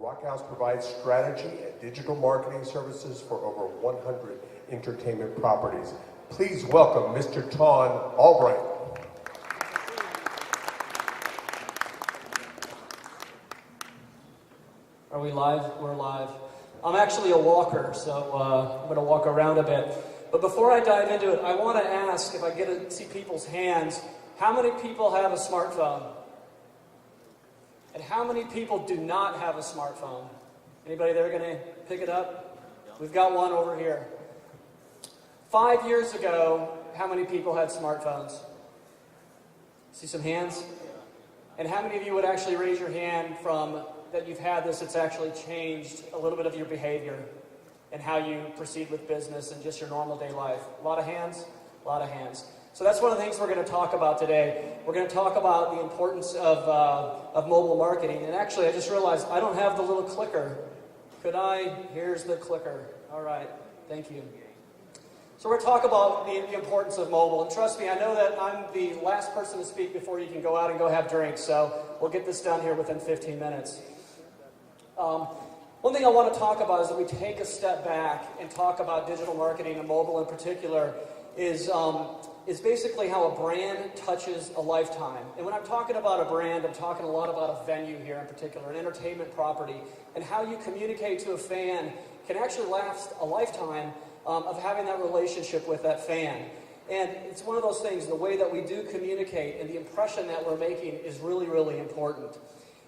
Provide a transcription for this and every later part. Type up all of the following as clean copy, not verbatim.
Rockhouse provides strategy and digital marketing services for over 100 entertainment properties. Please welcome Mr. Tawn Albright. Are we live? We're live. I'm actually a walker, so I'm going to walk around a bit. But before I dive into it, I want to ask, if I get to see people's hands, how many people have a smartphone? And how many people do not have a smartphone? Anybody there going to pick it up? We've got one over here. 5 years ago, how many people had smartphones? See some hands? And how many of you would actually raise your hand from that you've had this, it's actually changed a little bit of your behavior and how you proceed with business and just your normal day life? A lot of hands? A lot of hands. So that's one of the things we're going to talk about today. We're going to talk about the importance of mobile marketing. And actually, I just realized I don't have the little clicker. Could I? Here's the clicker. All right. Thank you. So we're going to talk about the importance of mobile. And trust me, I know that I'm the last person to speak before you can go out and go have drinks. So we'll get this done here within 15 minutes. One thing I want to talk about is that we take a step back and talk about digital marketing and mobile in particular is basically how a brand touches a lifetime. And when I'm talking about a brand, I'm talking a lot about a venue here in particular, an entertainment property, and how you communicate to a fan can actually last a lifetime of having that relationship with that fan. And it's one of those things, the way that we do communicate and the impression that we're making is really, really important.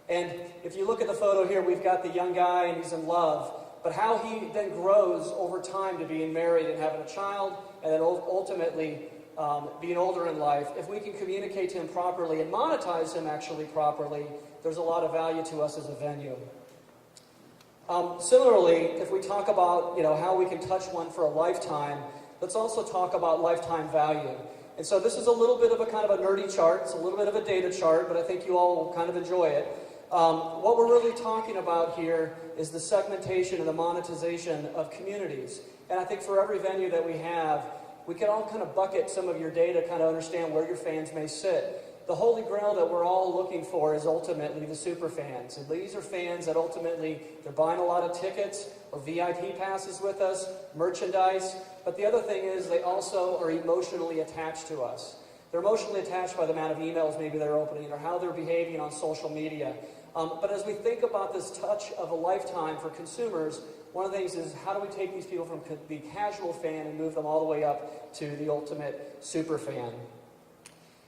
And if you look at the photo here, we've got the young guy and he's in love, but how he then grows over time to being married and having a child, and then ultimately being older in life, if we can communicate to him properly and monetize him actually properly, there's a lot of value to us as a venue. Similarly, if we talk about how we can touch one for a lifetime, let's also talk about lifetime value. And so this is a little bit of a kind of a nerdy chart. It's a little bit of a data chart, but I think you all will kind of enjoy it. What we're really talking about here is the segmentation and the monetization of communities. And I think for every venue that we have, we can all kind of bucket some of your data, kind of understand where your fans may sit. The holy grail that we're all looking for is ultimately the super fans. And these are fans that ultimately, they're buying a lot of tickets or VIP passes with us, merchandise. But the other thing is they also are emotionally attached to us. They're emotionally attached by the amount of emails maybe they're opening or how they're behaving on social media. But as we think about this touch of a lifetime for consumers, one of the things is how do we take these people from the casual fan and move them all the way up to the ultimate super fan?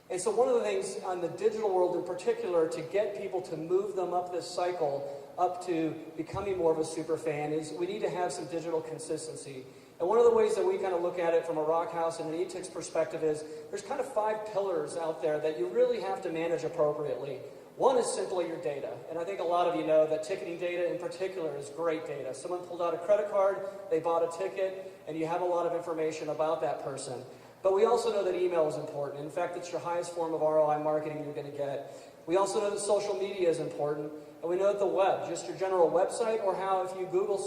And so one of the things on the digital world in particular to get people to move them up this cycle, up to becoming more of a super fan, is we need to have some digital consistency. And one of the ways that we kind of look at it from a Rockhouse and an e-tix perspective is there's kind of 5 pillars out there that you really have to manage appropriately. One is simply your data. And I think a lot of you know that ticketing data in particular is great data. Someone pulled out a credit card, they bought a ticket, and you have a lot of information about that person. But we also know that email is important. In fact, it's your highest form of ROI marketing you're going to get. We also know that social media is important. And we know that the web, just your general website, or how if you Google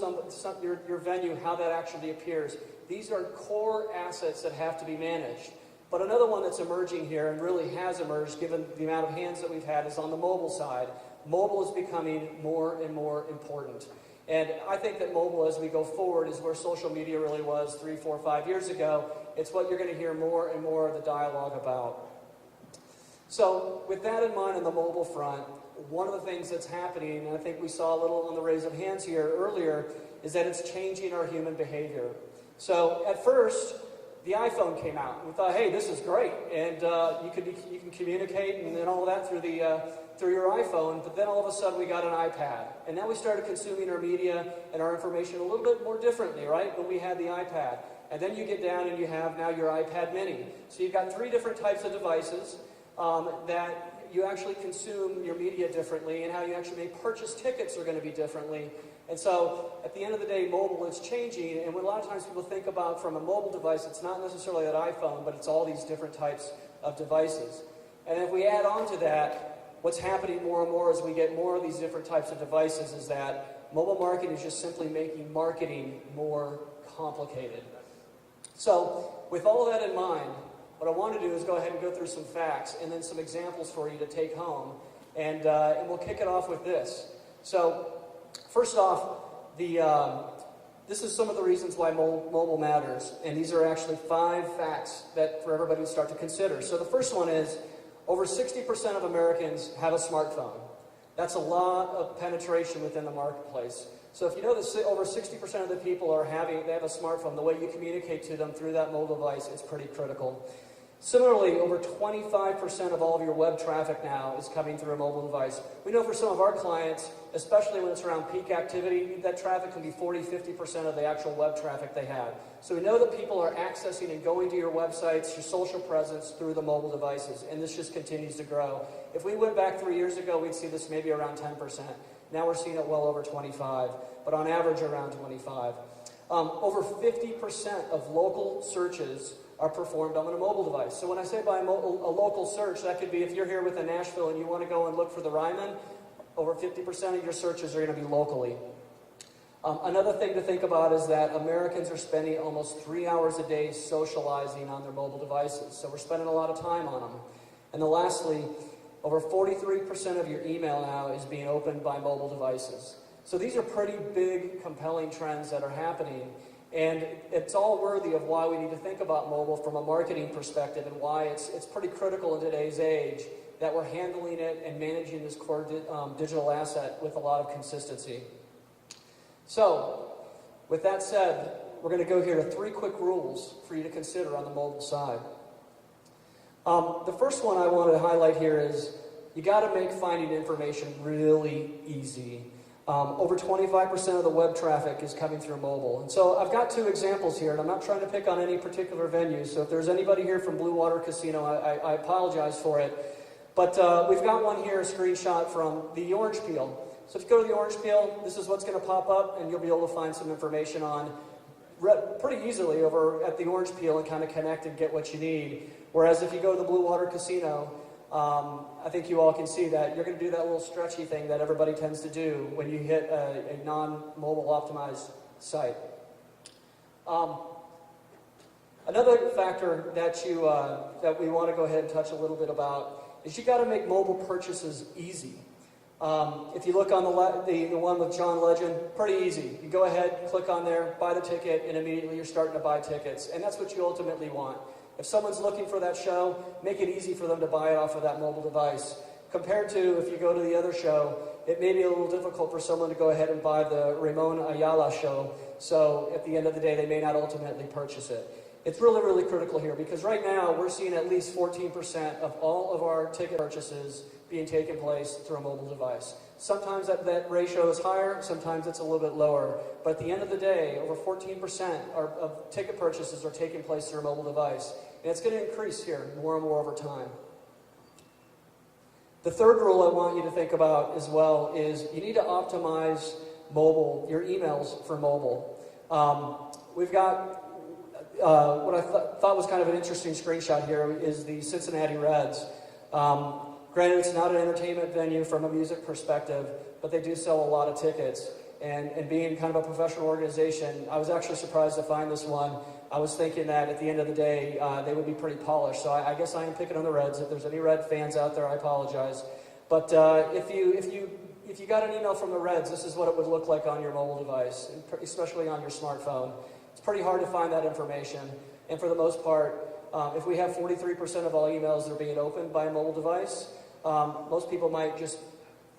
your venue, how that actually appears. These are core assets that have to be managed. But another one that's emerging here, and really has emerged given the amount of hands that we've had, is on the mobile side. Mobile is becoming more and more important. And I think that mobile, as we go forward, is where social media really was 3, 4, 5 years ago. It's what you're going to hear more and more of the dialogue about. So with that in mind on the mobile front, one of the things that's happening, and I think we saw a little on the raise of hands here earlier, is that it's changing our human behavior. So at first, the iPhone came out. We thought, hey, this is great, and you can communicate and all that through your iPhone. But then all of a sudden, we got an iPad, and now we started consuming our media and our information a little bit more differently, right? When we had the iPad, and then you get down and you have now your iPad Mini. So you've got 3 different types of devices that you actually consume your media differently, and how you actually may purchase tickets are going to be differently. And so, at the end of the day, mobile is changing, and when a lot of times people think about from a mobile device, it's not necessarily that iPhone, but it's all these different types of devices. And if we add on to that, what's happening more and more as we get more of these different types of devices is that mobile marketing is just simply making marketing more complicated. So, with all of that in mind, what I want to do is go ahead and go through some facts and then some examples for you to take home, and we'll kick it off with this. So, First off, this is some of the reasons why mobile matters, and these are actually 5 facts that for everybody to start to consider. So the first one is, over 60% of Americans have a smartphone. That's a lot of penetration within the marketplace. So if you know that over 60% of the people they have a smartphone, the way you communicate to them through that mobile device is pretty critical. Similarly, over 25% of all of your web traffic now is coming through a mobile device. We know for some of our clients, especially when it's around peak activity, that traffic can be 40-50% of the actual web traffic they have. So we know that people are accessing and going to your websites, your social presence through the mobile devices, and this just continues to grow. If we went back 3 years ago, we'd see this maybe around 10%. Now we're seeing it well over 25, but on average around 25. Over 50% of local searches are performed on a mobile device. So when I say by a local search, that could be if you're here within Nashville and you want to go and look for the Ryman, over 50% of your searches are going to be locally. Another thing to think about is that Americans are spending almost 3 hours a day socializing on their mobile devices. So we're spending a lot of time on them. And then lastly, over 43% of your email now is being opened by mobile devices. So these are pretty big, compelling trends that are happening. And it's all worthy of why we need to think about mobile from a marketing perspective and why it's pretty critical in today's age that we're handling it and managing this core digital asset with a lot of consistency. So, with that said, we're going to go here to 3 quick rules for you to consider on the mobile side. The first one I want to highlight here is you got to make finding information really easy. Over 25% of the web traffic is coming through mobile. And so I've got 2 examples here, and I'm not trying to pick on any particular venue. So if there's anybody here from Blue Water Casino, I apologize for it. But we've got one here, a screenshot from the Orange Peel. So if you go to the Orange Peel, this is what's going to pop up, and you'll be able to find some information on pretty easily over at the Orange Peel and kind of connect and get what you need. Whereas if you go to the Blue Water Casino, I think you all can see that you're going to do that little stretchy thing that everybody tends to do when you hit a non-mobile optimized site. Another factor that we want to go ahead and touch a little bit about is you got to make mobile purchases easy. If you look on the one with John Legend, pretty easy. You go ahead, click on there, buy the ticket, and immediately you're starting to buy tickets. And that's what you ultimately want. If someone's looking for that show, make it easy for them to buy it off of that mobile device. Compared to if you go to the other show, it may be a little difficult for someone to go ahead and buy the Ramon Ayala show. So at the end of the day, they may not ultimately purchase it. It's really, really critical here because right now we're seeing at least 14% of all of our ticket purchases being taken place through a mobile device. Sometimes that ratio is higher, sometimes it's a little bit lower. But at the end of the day, over 14% of ticket purchases are taking place through a mobile device. And it's going to increase here more and more over time. The third rule I want you to think about as well is you need to optimize your emails for mobile. We've got what I thought was kind of an interesting screenshot here is the Cincinnati Reds. Granted, it's not an entertainment venue from a music perspective, but they do sell a lot of tickets. And being kind of a professional organization, I was actually surprised to find this one. I was thinking that at the end of the day, they would be pretty polished. So I guess I am picking on the Reds. If there's any Red fans out there, I apologize. But if you got an email from the Reds, this is what it would look like on your mobile device, especially on your smartphone. It's pretty hard to find that information. And for the most part, if we have 43% of all emails that are being opened by a mobile device, most people might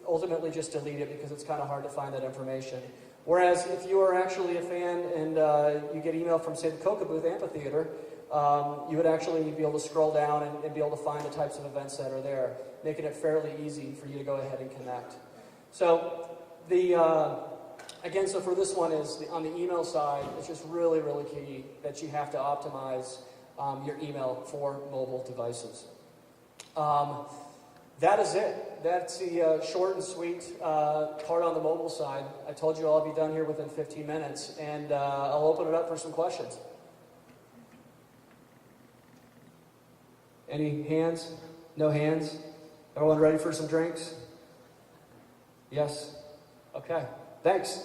ultimately just delete it because it's kind of hard to find that information. Whereas if you are actually a fan and you get email from, say, the Coca Booth Amphitheater, you would actually be able to scroll down and be able to find the types of events that are there, making it fairly easy for you to go ahead and connect. So so for this one is on the email side, it's just really, really key that you have to optimize your email for mobile devices. That is it. That's the short and sweet part on the mobile side. I told you I'll be done here within 15 minutes, and I'll open it up for some questions. Any hands? No hands? Everyone ready for some drinks? Yes? Okay. Thanks.